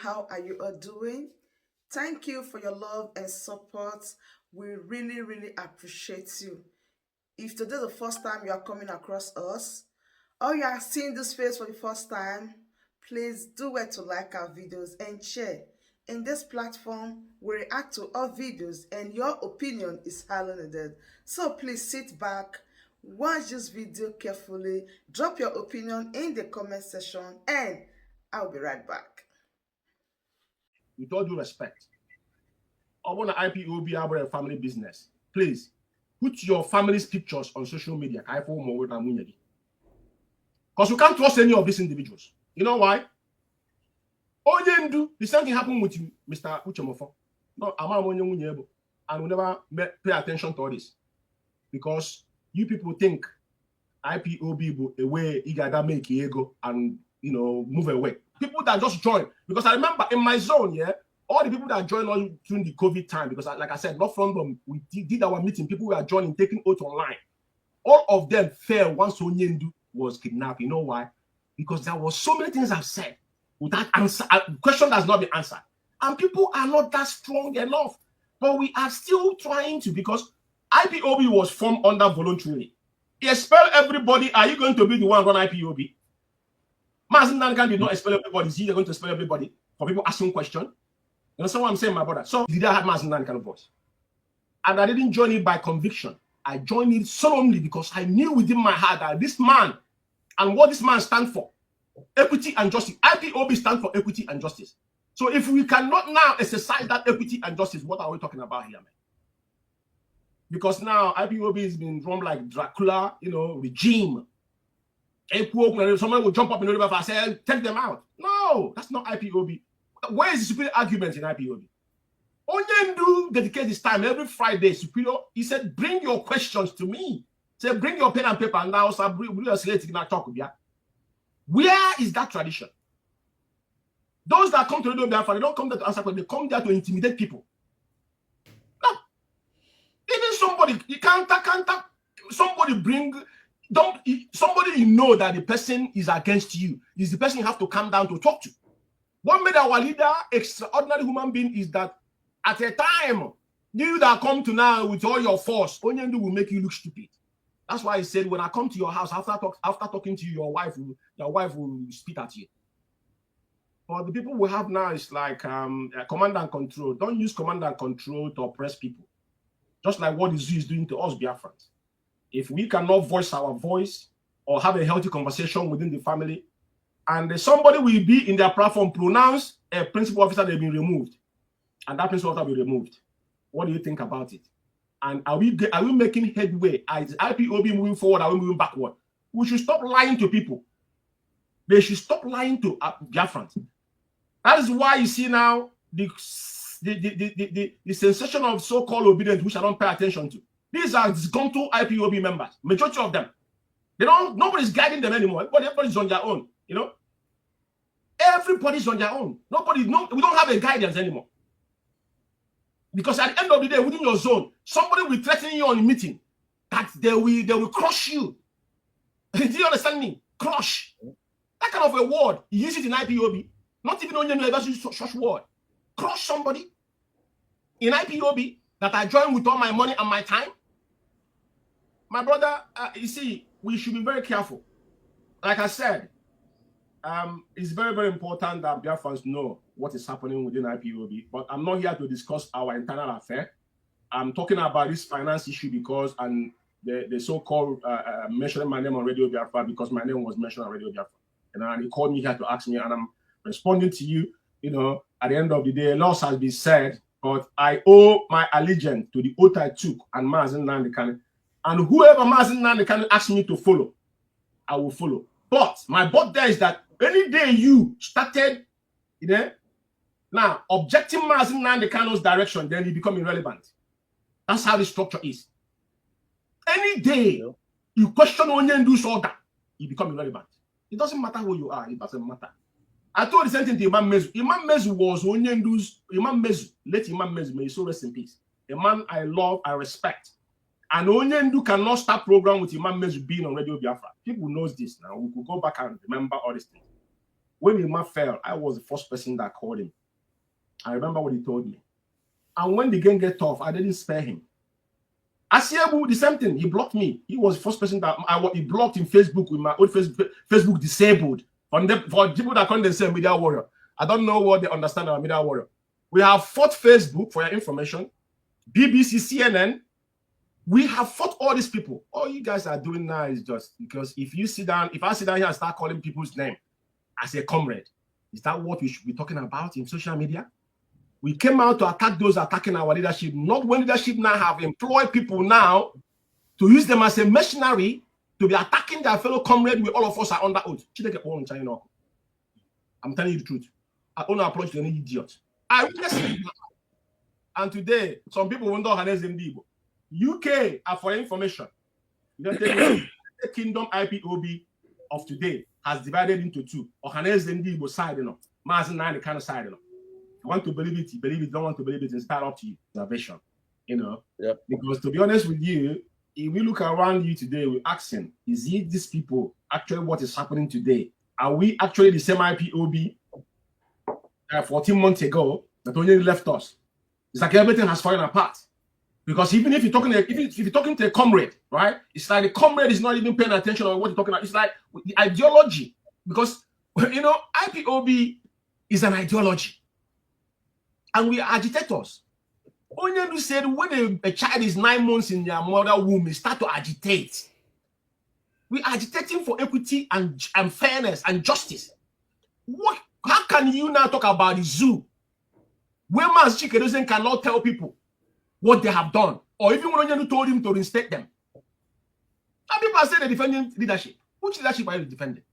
how are you all doing? Thank you for your love and support. We really, really appreciate you. If today is the first time you are coming across us, or you are seeing this face for the first time, please do it to like our videos and share. In this platform, we react to all videos and your opinion is highly needed. So please sit back, watch this video carefully, drop your opinion in the comment section, and I'll be right back. With all due respect, I want to IPOB about a family business. Please put your family's pictures on social media. Because you can't trust any of these individuals. You know why? Oh, you do the same thing happened with you, Mr. Uchemofo. No, and we never pay attention to all this because you people think IPOB a way you gotta make ego and move away. People that just join, because I remember in my zone, all the people that joined on during the COVID time, because like I said, not from them, we did our meeting, people were joining, taking oath online. All of them fell once Onyendu was kidnapped. You know why? Because there were so many things I've said without answer. Question has not been answered. And people are not that strong enough. But we are still trying to, because IPOB was formed under voluntarily. He expelled everybody. Are you going to be the one run IPOB? Mazi Nankan did not expel everybody. Is he going to expel everybody for people asking questions? You understand what I'm saying, my brother? So did I have Mazi Nankan voice? And I didn't join it by conviction. I joined it solemnly because I knew within my heart that this man and what this man stands for, equity and justice. IPOB stands for equity and justice. So if we cannot now exercise that equity and justice, what are we talking about here, man? Because now IPOB has been run like Dracula, regime. Someone will jump up in the river and say, take them out. No, that's not IPOB. Where is the superior argument in IPOB? Onyendu dedicates his time every Friday. Superior, he said, bring your questions to me. Say, bring your pen and paper, and now talk. Where is that tradition? Those that come to Radio Biafra, they don't come there to answer questions, they come there to intimidate people. No. Even somebody, you can't somebody somebody know that the person is against you, is the person you have to calm down to talk to. What made our leader extraordinary human being is that at a time, you that come to now with all your force, Onyendu will make you look stupid. That's why he said, when I come to your house, after talking to you, your wife will spit at you. But the people we have now is like command and control. Don't use command and control to oppress people. Just like what the zoo is doing to us Biafrans. If we cannot voice our voice or have a healthy conversation within the family, and somebody will be in their platform pronounce a principal officer they've been removed, and that principal officer will be removed. What do you think about it? And are we making headway? Is IPOB moving forward? Are we moving backward? We should stop lying to people. They should stop lying to Biafrans. That is why you see now the sensation of so-called obedience, which I don't pay attention to. These are disgruntled IPOB members. Majority of them, nobody's guiding them anymore. Everybody's on their own. Everybody's on their own. We don't have a guidance anymore. Because at the end of the day, within your zone, somebody will threaten you on a meeting that they will crush you. Do you understand me? Crush. That kind of a word, you use it in IPOB. Not even on your university such word. Crush somebody in IPOB that I join with all my money and my time. My brother, you see, we should be very careful. Like I said, it's very, very important that Biafrans know what is happening within IPOB. But I'm not here to discuss our internal affair. I'm talking about this finance issue because the so-called mentioning my name on Radio Biafra because my name was mentioned on Radio Biafra. And he called me here to ask me, and I'm responding to you. At the end of the day, loss has been said, but I owe my allegiance to the oath I took and Mazi Nankan. And whoever Mazi Nankan asks me to follow, I will follow. But my bet there is that any day you started, now objecting Mazi Nankan's direction, then you become irrelevant. That's how the structure is. Any day you question Onyendu's order, you become irrelevant. It doesn't matter who you are. It doesn't matter. I told the same thing to Imam Mezu. Imam Mezu was Onyendu's Imam Mezu. Let Imam Mezu, may he so rest in peace. A man I love, I respect. And Onyendu cannot start program with Imam Mezu being on Radio Biafra. People knows this now. We could go back and remember all these things. When the man fell, I was the first person that called him. I remember what he told me. And when the game get tough, I didn't spare him. Asiebu, the same thing. He blocked me. He was the first person that he blocked in Facebook with my old Facebook disabled. For people that call themselves media warrior, I don't know what they understand about media warrior. We have fought Facebook for your information, BBC, CNN. We have fought all these people. All you guys are doing now is just because if I sit down here and start calling people's name as a comrade, is that what we should be talking about in social media? We came out to attack those attacking our leadership, not when leadership now have employed people now to use them as a mercenary to be attacking their fellow comrade. We all of us are under oath. I'm telling you the truth. I only approach to any idiot. I witnessed it. And today, some people wonder Ohanaeze Igbo. UK, for information, the Kingdom IPOB of today has divided into two. Ohanaeze Igbo side, Mazi the kind of side, You want to believe it, you believe it. Don't want to believe it, it's start up to you. Observation, Yep. Because to be honest with you, if we look around you today, we're asking, is it these people actually what is happening today? Are we actually the same IPOB 14 months ago that only left us? It's like everything has fallen apart. Because even if you're talking to a comrade, right? It's like the comrade is not even paying attention on what you're talking about. It's like the ideology. Because IPOB is an ideology. And we are agitators. Onyendu said when a child is 9 months in their mother womb, they start to agitate. We are agitating for equity and fairness and justice. How can you now talk about the zoo? Where Mazi Chikedozen cannot tell people what they have done, or even when Onyendu told him to reinstate them. And people are saying they're defending leadership. Which leadership are you defending?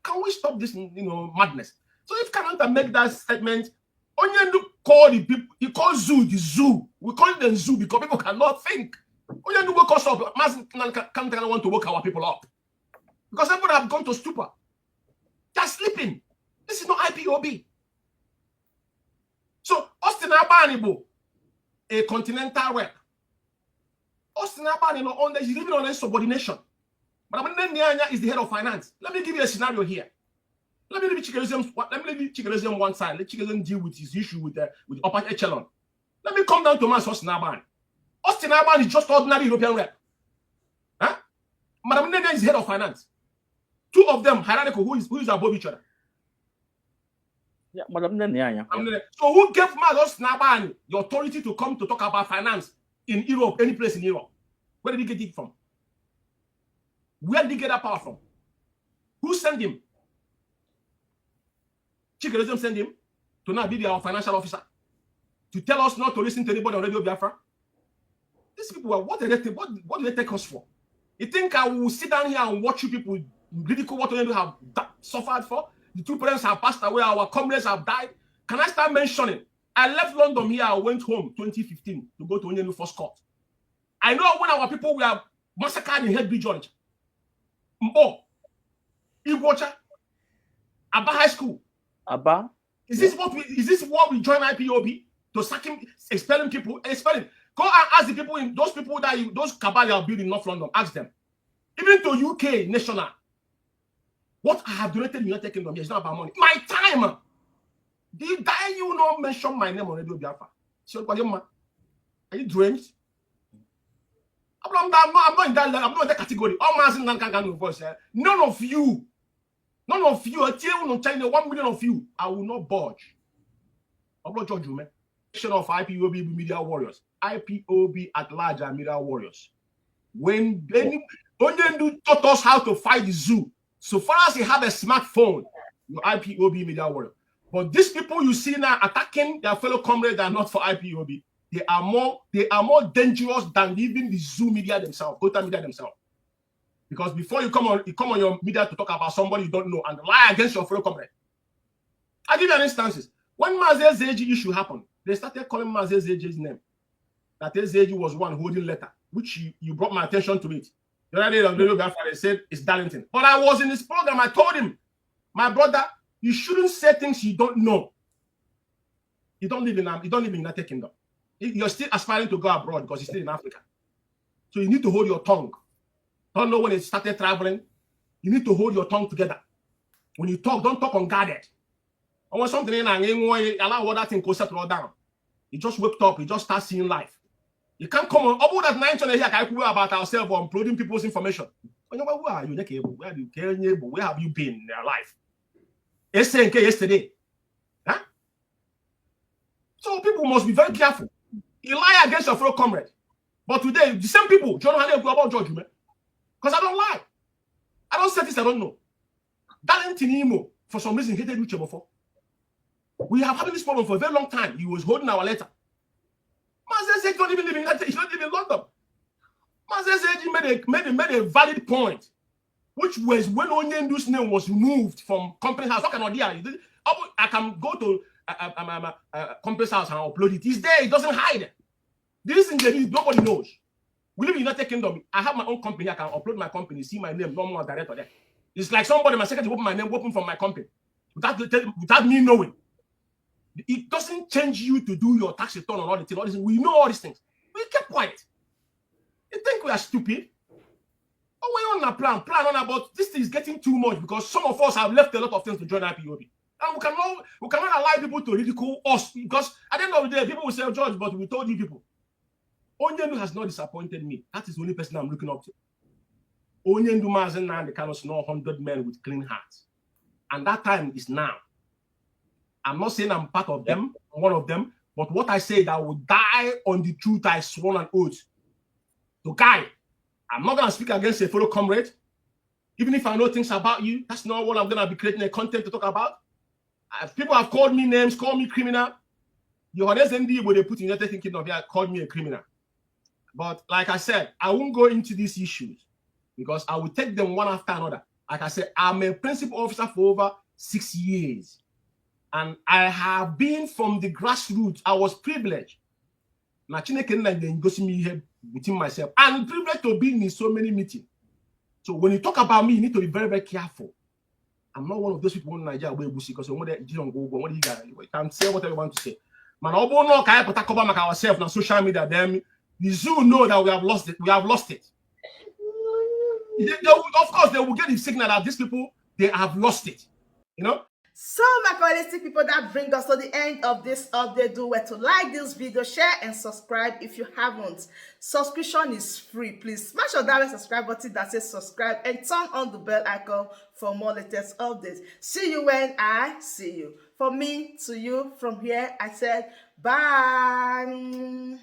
Can we stop this, madness? So if Kananta make that statement, Onyendu call the people, he calls zoo the zoo. We call it the zoo because people cannot think. Onyendu woke us up. Mazi can't want to wake our people up. Because everybody have gone to stupor. They're sleeping. This is not IPOB. So Austin Abanibo, a continental rep. Austin Abanibo, he's living on a subordination. But Nyanya is the head of finance. Let me give you a scenario here. Let me leave Chikedozen one side. Let Chikedozen deal with his issue with the upper echelon. Let me come down to Austin Abani. Austin Abani is just ordinary European rep. Huh? Madam Nyanya is the head of finance. Two of them hierarchical, who is above each other. Yeah, Madam Nyanya. So who gave Austin Abani the authority to come to talk about finance in Europe, any place in Europe? Where did he get it from? Where did he get that power from? Who sent him? Chikedozen sent him to now be our financial officer, to tell us not to listen to anybody on Radio Biafra. These people, what do they take us for? You think I will sit down here and watch you people ridicule what we have suffered for? The two parents have passed away, our comrades have died. Can I start mentioning? I left London here, I went home 2015 to go to Onyendu First Court. I know when our people were massacred in Headbridge George. Mbo, Igwocha, Abba High School. Abba? Is this what we join IPOB? To sack him, expelling people, expelling. Go and ask the people those cabal you are building in North London, ask them. Even to UK national. What I have donated in the United Kingdom, it's not about money. My time. Did you not mention my name on Radio Biafra? Are you drenched? I'm not in that level. I'm not in that category. None of you, China, 1 million of you, I will not budge. I'm not judge you, man. Of IPOB media warriors. IPOB at large are media warriors. When Onyendu taught us how to fight the zoo, so far as you have a smartphone, you're IPOB media warrior. But these people you see now attacking their fellow comrades are not for IPOB. They are more dangerous than even the zoo media themselves, Gota media themselves. Because before you come on your media to talk about somebody you don't know and lie against your fellow comrade. I give you an instances. When Mazi Zeji issue happened, they started calling Mazi Zeji's name. That Zeji was one holding letter, which you brought my attention to it. The other day on Radio Biafra, they said it's Darlington. But I was in this program, I told him, my brother, you shouldn't say things you don't know. You don't live in United Kingdom. You're still aspiring to go abroad because you're still in Africa. So you need to hold your tongue. Don't know when it started traveling. You need to hold your tongue together. When you talk, don't talk unguarded. And when something allow that thing to settle down. You just wake up, you just start seeing life. You can't come on. About that 9 here, I about ourselves or uploading people's information. Who are you? Where have you been in their life? Yesterday. Huh? So people must be very careful. You lie against your fellow comrade. But today, the same people, John Hale go about judgment. Because I don't lie. I don't say this, I don't know. That Tinimo, for some reason, hated Uche before. We have had this problem for a very long time. He was holding our letter. Mazi said, don't even live in London. He's not living in London. Mazi said he made a valid point, which was when Onyendu's name was removed from company's house. I can go to company's house and upload it. He's there. He doesn't hide. This in the nobody knows. We live in the United Kingdom. I have my own company. I can upload my company, see my name, no more director there. It's like somebody, my secretary, open my name, open from my company without me knowing. It doesn't change you to do your tax return on all the things. We know all these things. We kept quiet. You think we are stupid? Oh, we're on a plan on about this thing is getting too much because some of us have left a lot of things to join IPOB. And we cannot allow people to ridicule us because at the end of the day, people will say, oh, George, but we told you people. Onyendu has not disappointed me. That is the only person I'm looking up to. Onyendu Mazi and the cannot know 100 men with clean hearts. And that time is now. I'm not saying I'm part of them, one of them, but what I say that I will die on the truth I sworn an oath. So, guy, I'm not going to speak against a fellow comrade. Even if I know things about you, that's not what I'm going to be creating a content to talk about. People have called me names, called me criminal. The Ohanaeze ND where they put in United Kingdom here called me a criminal. But like I said, I won't go into these issues because I will take them one after another. Like I said, I'm a principal officer for over 6 years. And I have been from the grassroots. I was privileged. Within myself. And privileged to be in so many meetings. So when you talk about me, you need to be very, very careful. I'm not one of those people in Nigeria where you because what you can say whatever you want to say. Man, I don't cover ourselves on social media. Then the zoo know that we have lost it. We have lost it. Of course, they will get the signal that these people they have lost it. You know. So, my quality people, that brings us to the end of this update. Do well to like this video, share, and subscribe if you haven't. Subscription is free. Please smash on that subscribe button that says subscribe and turn on the bell icon for more latest updates. See you when I see you. From me to you, from here, I said bye.